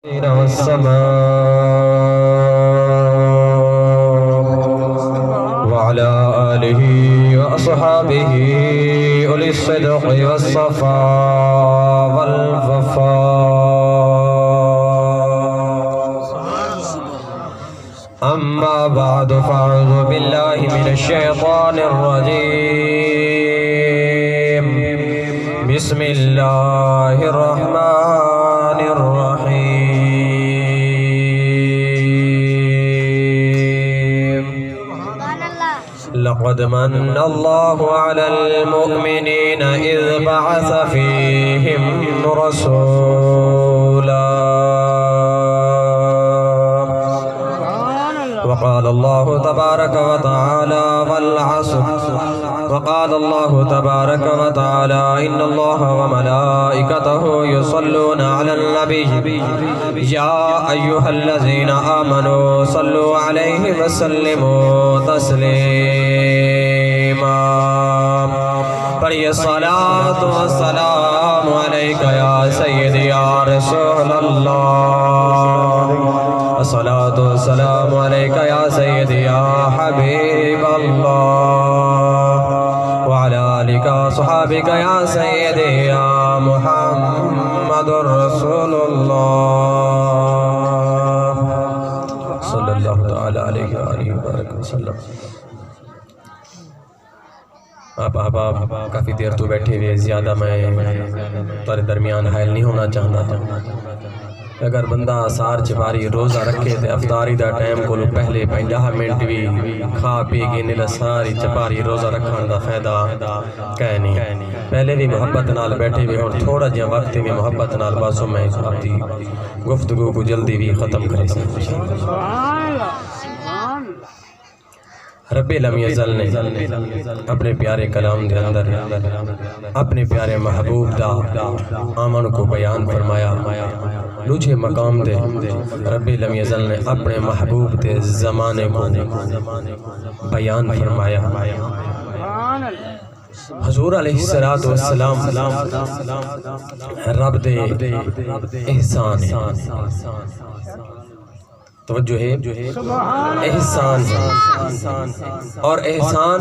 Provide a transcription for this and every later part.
والسماء وعلى آله وأصحابه أولي الصدق والصفاء والوفاء. أما بعد فأعوذ بالله من الشيطان الرجيم. بسم الله الرحمن الرحيم. لقد من الله على المؤمنين إذ بعث فيهم رسولا. وقال الله تبارك وتعالى والعصر. وقال الله تبارك وتعالى إن الله وملائكته يصلون على النبي يا أيها الذين آمنوا صلوا عليه وسلموا تسليما. پڑھیے الصلاة والسلام عليك يا سيدي يا رسول الله. الصلاة والسلام عليك يا سيدي يا حبيب الله. وعلى آلك وصحابك يا سيدي يا محمد رسول الله صلى الله تعالى عليه وآله وسلم. آپ کافی دیر تو بیٹھے ہوئے، زیادہ میں تمہارے درمیان حائل نہیں ہونا چاہتا. اگر بندہ آثار چپاری روزہ رکھے تے افطاری دا ٹائم کو پہلے 50 منٹ بھی کھا پی کے نیل ساری چپاری روزہ رکھن دا فائدہ کہہ نہیں. پہلے بھی محبت نال بیٹھے بھی اور تھوڑا جہاں وقت بھی محبت نال باسو میں اپنی گفتگو کو جلدی بھی ختم کریں. رب لم یزل نے اپنے پیارے کلام دے اندر اپنے پیارے محبوب دا آمن کو بیان فرمایا. لوچے مقام دے رب لم یزل نے اپنے محبوب دے زمانے کو بیان فرمایا. حضور علیہ السلام رب دے احسان ہے. توجہ ہے، احسان ہے. اور احسان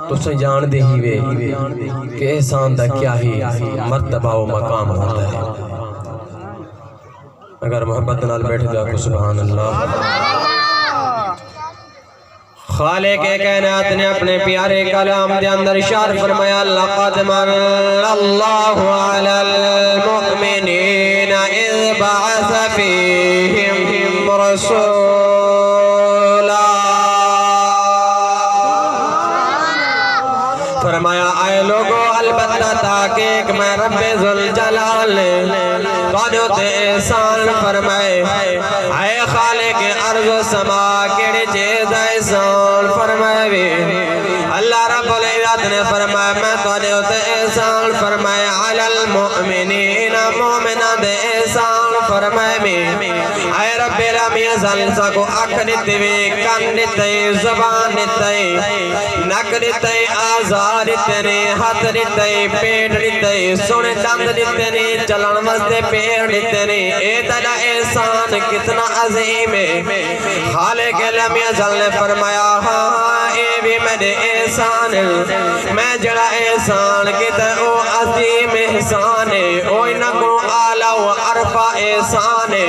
تو سے جان دے ہی وے کہ احسان دا کیا ہی مرتبہ و مقام ہوتا ہے. اگر محبت نال بیٹھ جا کو سبحان اللہ. خالق کائنات نے اپنے پیارے کلام دے اندر ارشاد فرمایا لقد من اللہ علی المؤمنین اذ بعث فیہم رسولا. فرمایا اے لوگو البتہ تاکہ میں رب ذوالجلال نے تانوں تے احسان فرمائے. اے خالق ارض و سما کیڑی چیز احسان فرمائے بھی. اللہ رب العزت نے فرمایا میں تانوں تے احسان فرمائے علی المؤمنین مومنہ دے احسان فرمائے بھی. اے رب لم یزل سکو اکھ نتے بھی کن نتے زبان نتے نک نتے آزار نتے ہاتھ نتے پیٹ نتے سنے دند نتے چلن وستے پیڑ نتے. اے تیرا احسان کتنا عظیم ہے. خالق لم یزل نے فرمایا ہاں اے بھی میرے احسان میں جڑا احسان کیتا او عظیم احسان ہے او انکو آلہ و عرفہ احسان ہے.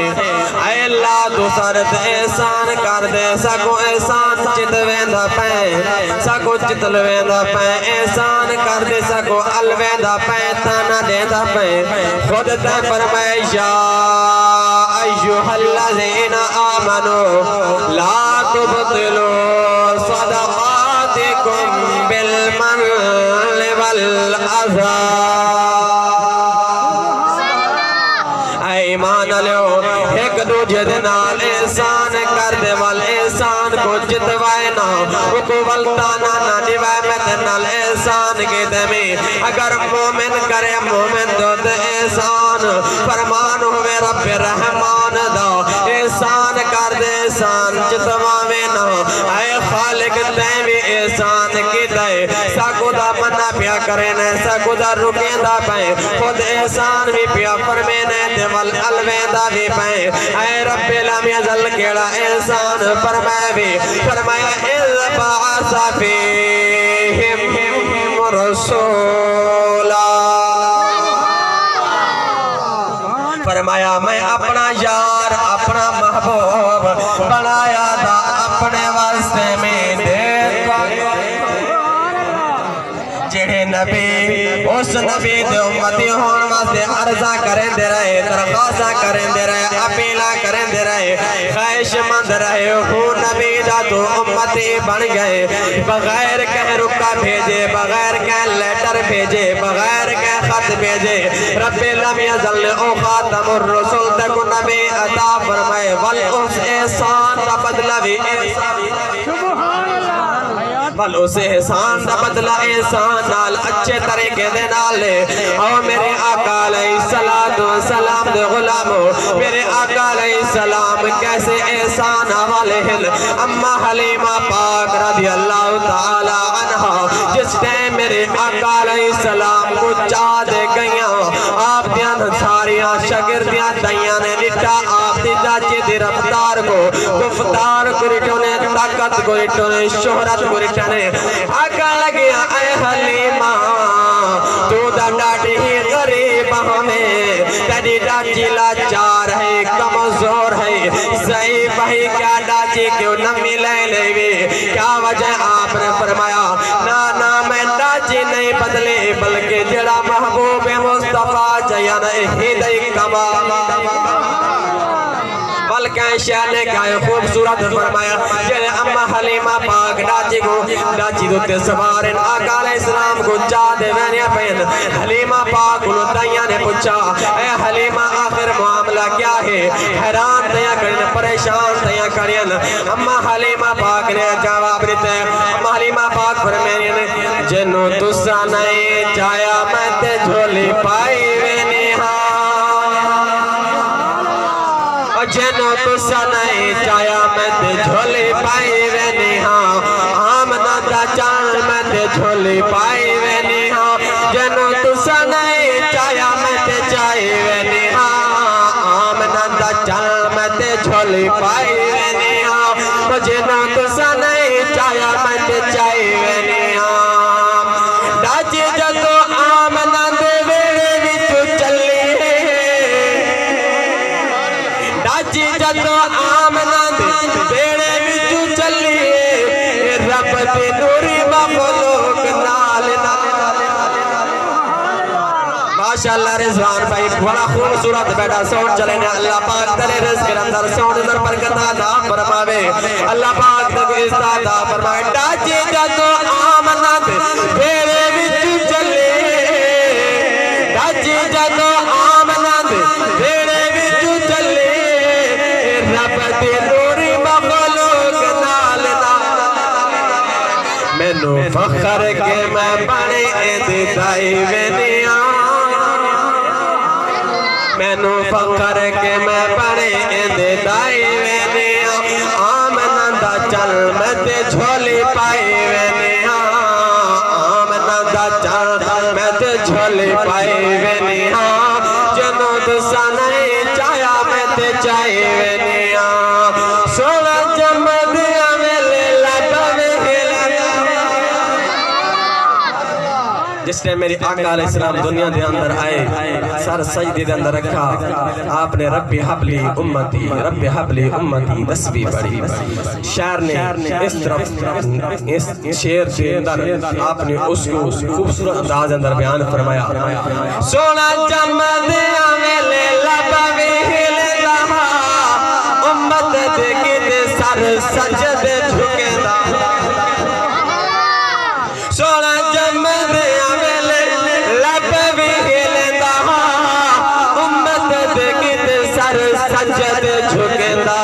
اے اللہ تو سارت احسان کر دے سکو احسان چتویندہ پین سکو چتلویندہ پین احسان کر دے سکو الویندہ پین تانا دیندہ پین. خود تے فرمائے یا ایوہ الذین آمنوا لا تبطلوا صدقاتکم بالمن والعذا. ایمان لیو ایک دوجہ دنال احسان کر دے وال احسان کو جتوائے نا کو والتانا نا دیوائے میں دنال احسان کے دمی. اگر مومن کرے مومن دو دے احسان فرمان ہوئے رب رحمان دا احسان کر دے احسان جتوائے نا. اے خالق تے بھی احسان کی دے ساکو دا منا پیا کریں ایسا گزر رکیں دا پائیں خود احسان بھی پیا فرمینے دیول الویدہ بھی پائیں اے رب لم یزل کیڑا احسان فرمائے بھی فرمایا اذ بعث فیہم رسولا فرمایا میں اپنا یار اپنا محبوب بنایا تھا اپنے واسطے میں جڑے نبی اس نبی دے امتی ہون واسطے عرضہ کریں دے رہے درخواستہ کریں دے رہے اپیلا کریں دے رہے خواہش مند رہے ہو نبی دا تو امتی بن گئے بغیر کہیں رکا بھیجے بغیر کہیں لیٹر بھیجے بغیر کہیں خط بھیجے رب لم یزل او خاتم الرسول تک نبی عطا فرمائے والعس احسان دا بدلہ بھی بل اس احسان دا بدلہ احسان نال اچھے طریقے دے نال او میرے آقا علیہ السلام دے غلامو میرے آقا علیہ السلام کیسے احسان حوالے ہل اما حلیمہ پاک رضی اللہ تعالی عنہ جس ٹائم میرے آقا علیہ السلام کو چاہ دے گئیاں آپ دیاں ساریاں شگردیاں دیاں نے لٹا آپ دی جاچے دی رفتار کو گفتار کو رٹونے طاقت کو رٹونے شہرت کو رٹونے آقا لگیا اے حلیمہ تو دا ڈاڑی ہی غریب ہمیں تیری ڈاچی لاچار ہے کمزور ہے ضعیف ہے کیا ڈاچی کیوں نہ ملے لے کیا وجہ آپ نے فرمایا نا میں ڈاچی نہیں بدلے بلکہ جڑا محبوب مصطفیٰ جیان ہدی کمال بلکہ شہر نے کہا خوبصورت فرمایا جنہیں اما حلیمہ پاک ڈاچی دوتے سوارن آقا علیہ السلام کو چاہ دے وینیا پہن حلیمہ پاک انہوں دائیاں نے پوچھا اے حلیمہ آخر معاملہ کیا ہے حیران دیا کریں پریشان دیا کریں اما حلیمہ پاک نے جواب دیتے اما حلیمہ پاک فرمائے جنوں تسا نہیں چاہیا میں تے جھولی پائی وینی ہاں جنوں تسا نہیں چاہیا میں تے جھولی پائی وینی ہاں آمنہ دا چان میں تے جھولی پائی وینی ہاں جنوں تسا نہیں چاہیا میں تے چاہی وینی ہاں آمنہ دا چان میں تے جھولی پائی وینی ہاں جنوں تسا نہیں چاہیا میں تے چاہی وینی ہاں ڈاچی جدو آمنہ دے ویڑے وچو چلی ڈاچی جدو آمنہ دے ویڑے وچو چلی رب دے نوری مخلوق نال ماشاءاللہ رضوان بھائی بڑا خوبصورت بیٹا ساؤنڈ چلے نے اللہ پاک تیرے رزق کے اندر ساؤنڈ اندر برکت عطا فرماوے اللہ پاک تیرے عزت عطا فرمائے ڈاچی جدو آمنہ دے ویڑے وچ چلے ڈاچی جدو آمنہ دے ویڑے وچ چلے رب دے نوری مخلوق نال مینوں فخر کے میں بنے اے دائی وینیاں مینوں فخر کے میں بنے اے دائی وینیاں آمنہ دا چل میں تے جھولی پائی وینیاں آمنہ دا چل میں تے جھولی پائی وینیاں جنوں تسا نہیں چاہیا میں تے چاہی وینیاں سونا جمدیاں ویلے لبا جس نے میری آقا علیہ السلام دنیا دے اندر آئے سر سجدے دے اندر رکھا آپ نے رب حبلی امتی نسبی پڑھی شاعر نے اس طرف اس شعر کے اندر آپ نے اس کو خوبصورت انداز اندر بیان فرمایا سونا جمدیاں ویلے لبا ویلے امت دے کے سر سجدے جھکے دا سونا جمدیاں سجد جھکدا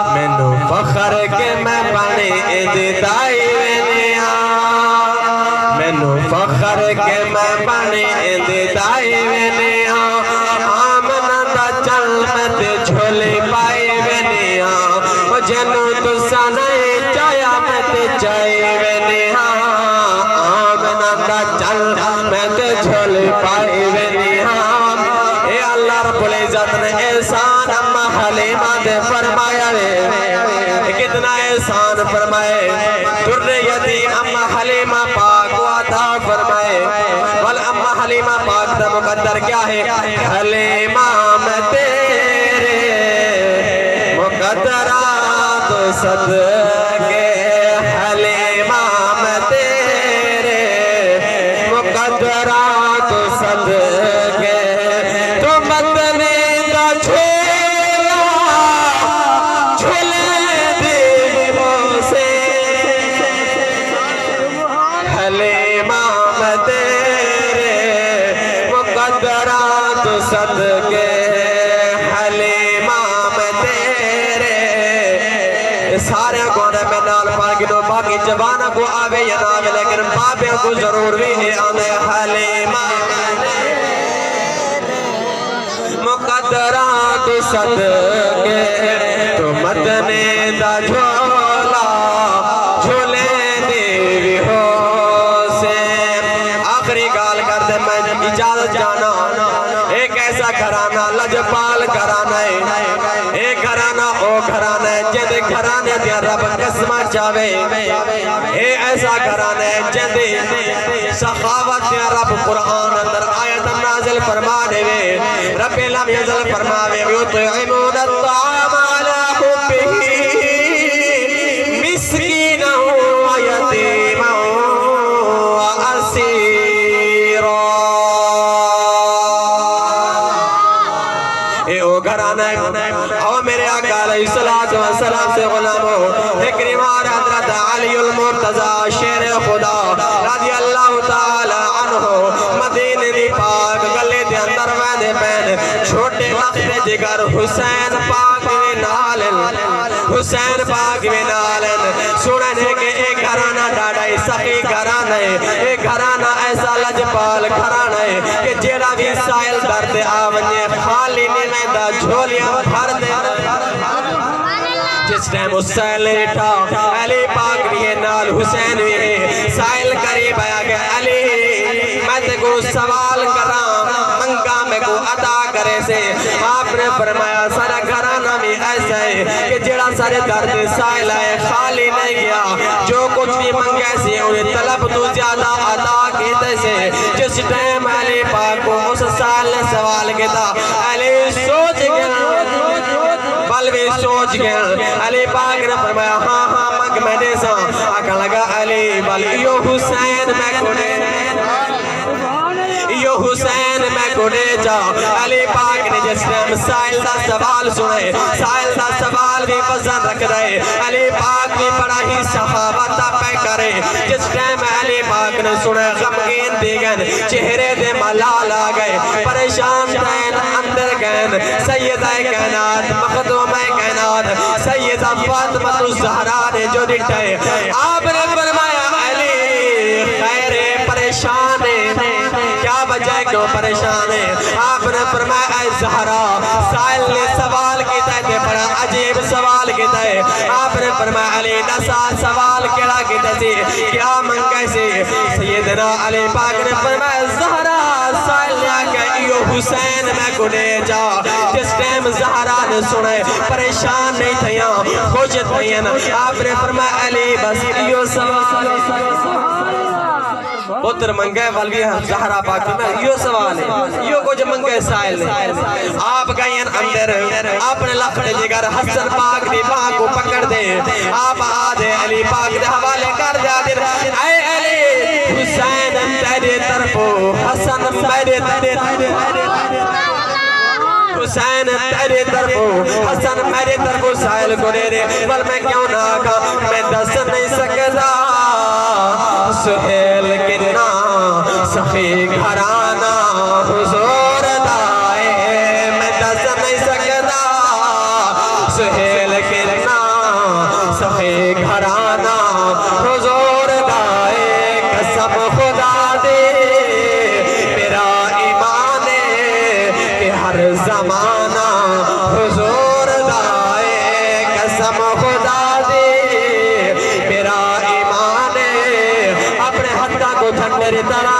مینوں فخر کے میں بنے اے دائی وینیاں مینوں فخر کے میں بنے اے دائی وینیاں آمنہ دا چل میں تے جھولی پائی وینیاں جنوں تسا نہیں چاہیا میں تے چاہی وینیاں آمنہ چل میں تے جھول پائی وینیام اے اللہ رب العزت نے احسان اما حلیمہ دے فرمایا کتنا احسان فرمائے در یتیم اما حلیمہ پاک کو عطا فرمائے ول اما حلیمہ پاک دا مقدر کیا ہے حلیمہ میں تیرے مقدرات صدقے حلیمہ میں تیرے مقدرات صدقے تو مدنی دا چھولا چھولے دیووں سے حلیمہ میں تیرے مقدرات صدقے حلیمہ میں تیرے سارے گونے میں نال پاکینوں باقی جوانہ کو آوے یا ناوے لیکن بابے کو ضرور بھی آنے حلیمہ مقدرات صدقے تو مدنے دا جھولا جھولے دیوی ہو سے آخری گال کر دے میں اجازت جانا ایک ایسا گھرانہ لجپال گھرانہ ہے ایک گھرانہ او گھرانہ ہے جد گھرانے دیا رب قسمہ چاہوے ایسا گھرانے ہے جد سخاوت دیا رب قرآن اندر آیت نازل فرمانے وے رب لم یزل فرماوے یطعمون الطعام علی حبہ مسکینا ویتیما واسیرا اے او گھرانے او میرے آقا علیہ السلام سے غلاموں اکرمار حضرت علی المرتضی شیر خدا رضی اللہ تعالی عنہ مدینہ دی پاک گلے دے اندر ویندے پین چھوٹے لخت جگر حسین پاک میں نالن حسین پاک میں نالن سننے کے ایک گھرانہ ڈاڑائی سخی گھرانہ ہے ایک گھرانہ ایسا لجپال گھرانہ ہے کہ جیڑا بھی سائل درد آونی خالی نیمہ جھولیاں بھر دے جس ٹائم اس سائل نے اٹھا علی پاک بھی ہے نال حسین بھی ہے سائل قریب آیا کہ علی میں تے کو سوال کرام منگا میں کو عطا کرے سے آپ نے فرمایا سارا گھرانہ میں ایسا ہے کہ جڑا سارے درد سائل آئے خالی نہیں گیا جو کچھ بھی منگے سے انہیں طلب تو زیادہ عطا کیتے سے جس ٹائم علی پاک کو اس سائل نے سوال کیتا علی سوچ گیا بلوی سوچ گیا علی پاک نے فرمایا ہاں ہاں منگ میں دے سا آکھا لگا علی بلویو حسین میں کھڑے یو حسین میں کھڑے جا علی پاک نے جس ٹائم سائل دا سوال سنے سائل دا سوال بھی پسند رکھ رہے علی پاک بھی بڑا ہی صحابتہ پہ کرے جس ٹائم علی پاک نے سنے غمگین دیگن چہرے دے ملال آگئے پریشان دین اندر گئن سیدہ کائنات مخدوم کائنات سیدہ فاطمہ الزہرا نے جو ڈٹھے آپ نے فرمایا علی خیر پریشان ہے کیا وجہ ہے کیوں پریشان ہے آپ نے فرمایا اے زہرا سائل نے سوال کیتا ہے بڑا عجیب سوال کیتا ہے آپ نے فرمایا علی نسا سوال کیڑا کیتا سی کیا منگے سے سیدنا علی پاک نے فرمایا زہرا سائل نے آکے ایو حسین میں کو لے جا جس ٹائم زہرا نے سنے پریشان نہیں تھیاں خوش تھیاں آپ نے فرمایا علی بس ایو سوال پتر منگے والوی زہرا پاکی میں یہ سوال ہے یہ کچھ منگے سائل ہے آپ گئیں اندر اپنے لفظ جگر حسن پاک دی پاک کو پکڑ دے آپ آدھے علی پاک دے حوالے کر دے آدھے اے علی حسین تیرے طرفو حسن میرے حسین تیرے طرفو حسن میرے طرفو سائل کو دے دے بل میں کیوں نہ آگا میں دس نہیں سکتا سہیل کنا سخی گھرانہ حضور دائے میں دس نہیں سکتا سہیل کنا سخی گھرانہ حضور دائے قسم خدا دے میرا ایمان ہے کہ ہر زمانہ حضور دائے قسم خدا دے میرا ایمان ہے اپنے حدہ کو دھن میری طرح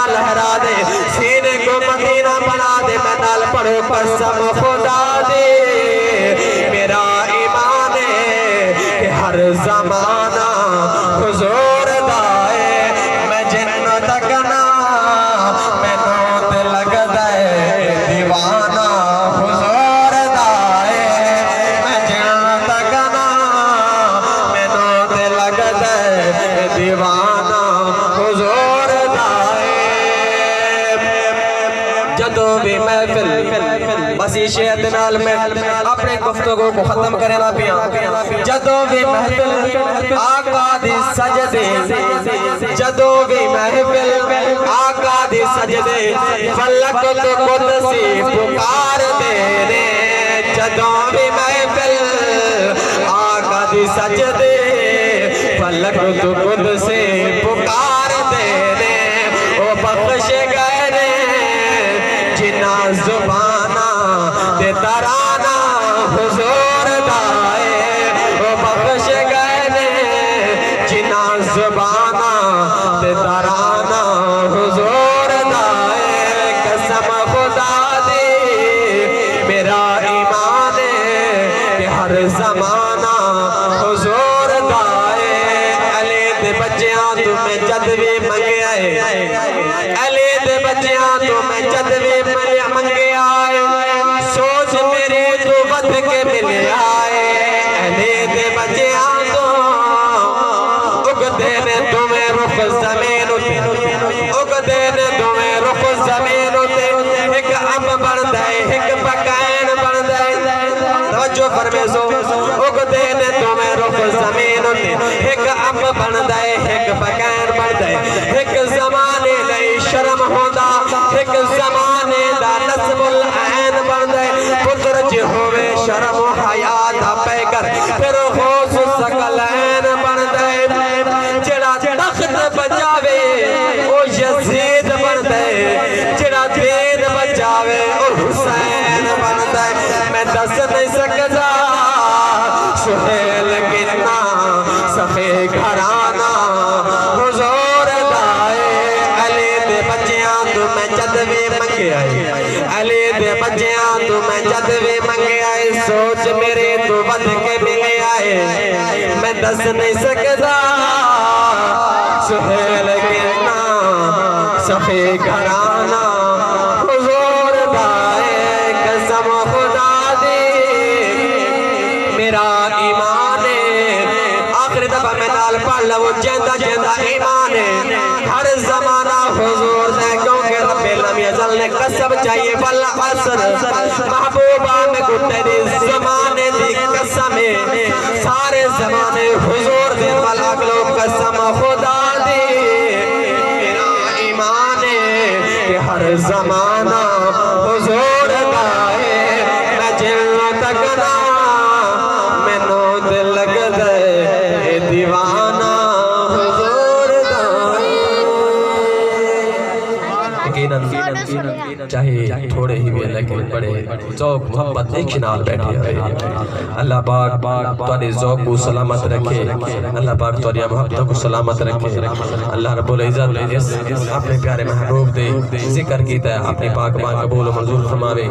نال میں اپنے گفتگو کو ختم کرے نہ پیاں جدوں بھی محفل آقا دی سجدے جدوں بھی محفل آقا دی سجدے فلک تو قدسی پکار دے رے جدوں بھی محفل آقا دی سجدے فلک تو قدسی پکار دے رے او بخش گئے رے جنا زبانہ تے ترانہ حضور دائے او بخش گئے رے جنا زبانہ تے ترانہ حضور دائے قسم خدا دی میرا ایمان ہے کہ ہر زمانہ حضور دائے علی دے بچیاں تمہیں جد بھی منگے آئے علی دے بچیاں تمہیں جد بھی منگے آئے سوچ میرے تو ود کے ملے آئے علی دے بچیاں تو اگدے نے تمہیں رخ زمین ہوتے اگدے نے تمہیں رخ زمین ہوتے ایک اب بڑھ دائے ایک پکائن بڑھ دائے توجہ فرمیزو اگدے نے تمہیں رخ زمین ہوتے ایک اب بڑھ دائے ایک پکائن بڑھ دائے ایک زمانے لئی شرم ہوتا ایک زمانے دا نصب العین بڑھ دائے پتر جی ہوئے شرم و حیات پہ کر پھر خوص سکل عین بڑھ دائے جڑا تخت بجاوے او یزید بڑھ دائے جڑا دین بجاوے او حسین بڑھ دائے میں دس نہیں سکتا سہیل گننا سخی گھرانا حضور دائے علی دے بچیاں تمہیں جدوے منگے آئے علی دے بچیاں تمہیں جدوے منگے آئے سوچ میرے تو ود کے ملے آئے میں دس نہیں سکتا سہیل گننا سخی گھرانا حضور دائے قسم خدا دی میرا ایمان ہے آخری دفعہ میں نال پڑھ لو جیندہ جیندہ ایمان ہے ہر زمانہ حضور دے کیونکہ رب لم یزل نے قسم چاہیے والعصر محبوبہ میں کو تیری زمانے دی قسم ہے سارے زمانے حضور دے والعقل قسم خدا دی میرا ایمان ہے کہ ہر زمانہ حضور دائے میں جلنا تکنا میں نو دل لگ دے دیوانہ حضور دائے یقیناً چاہے تھوڑے ہی بھی لیکن بڑے ذوق محبت ایک نال بیٹھے ہوئے اللہ پاک تواڈے ذوق کو سلامت رکھے اللہ پاک تواڈی محبت کو سلامت رکھے اللہ رب العزت جس اپنے پیارے محبوب دے ذکر کیتا ہے اپنے پاک قبول و منظور فرماوے